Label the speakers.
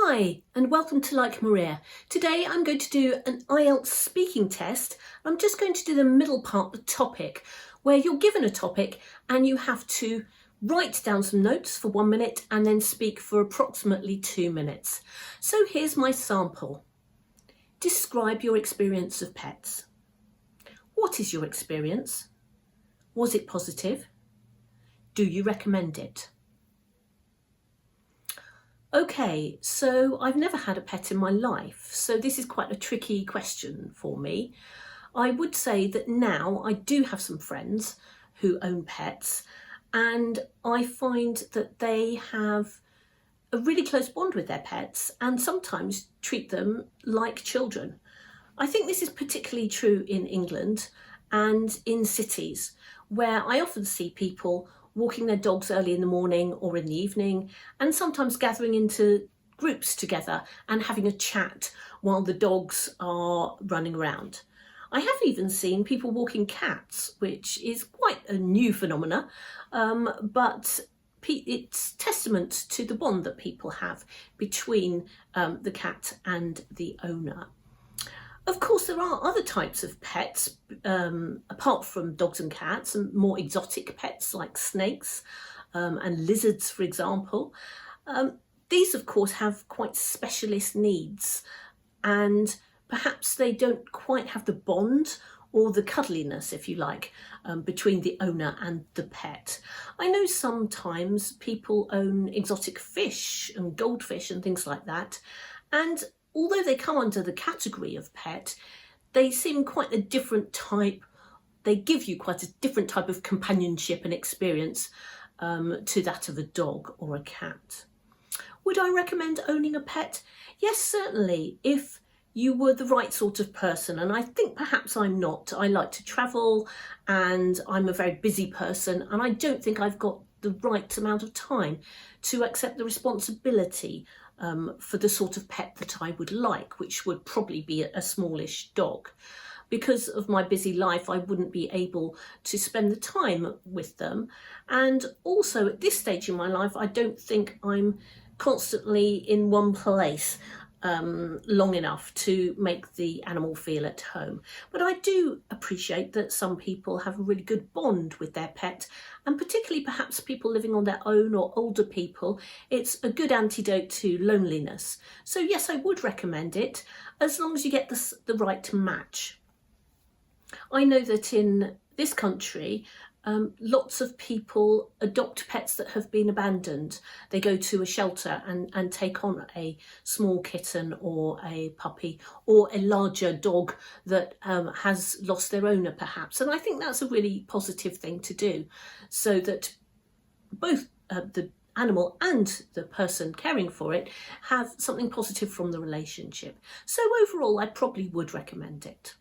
Speaker 1: Hi and welcome to Like Maria. Today I'm going to do an IELTS speaking test. I'm just going to do the middle part, the topic, where you're given a topic and you have to write down some notes for 1 minute and then speak for approximately 2 minutes. So here's my sample. Describe your experience of pets. What is your experience? Was it positive? Do you recommend it? Okay, so I've never had a pet in my life, so this is quite a tricky question for me. I would say that now I do have some friends who own pets, and I find that they have a really close bond with their pets and sometimes treat them like children. I think this is particularly true in England and in cities, where I often see people walking their dogs early in the morning or in the evening, and sometimes gathering into groups together and having a chat while the dogs are running around. I have even seen people walking cats, which is quite a new phenomena, but it's testament to the bond that people have between the cat and the owner. Of course, there are other types of pets, apart from dogs and cats, and more exotic pets like snakes and lizards, for example. These, of course, have quite specialist needs, and perhaps they don't quite have the bond or the cuddliness, if you like, between the owner and the pet. I know sometimes people own exotic fish and goldfish and things like that, and although they come under the category of pet, they seem quite a different type. They give you quite a different type of companionship and experience to that of a dog or a cat. Would I recommend owning a pet? Yes, certainly, if you were the right sort of person, and I think perhaps I'm not. I like to travel and I'm a very busy person, and I don't think I've got the right amount of time to accept the responsibility for the sort of pet that I would like, which would probably be a smallish dog. Because of my busy life, I wouldn't be able to spend the time with them. And also at this stage in my life, I don't think I'm constantly in one place long enough to make the animal feel at home. But I do appreciate that some people have a really good bond with their pet, and particularly perhaps people living on their own or older people. It's a good antidote to loneliness. So yes, I would recommend it, as long as you get the right match. I know that in this country, lots of people adopt pets that have been abandoned. They go to a shelter and take on a small kitten or a puppy or a larger dog that has lost their owner perhaps. And I think that's a really positive thing to do, so that both the animal and the person caring for it have something positive from the relationship. So overall, I probably would recommend it.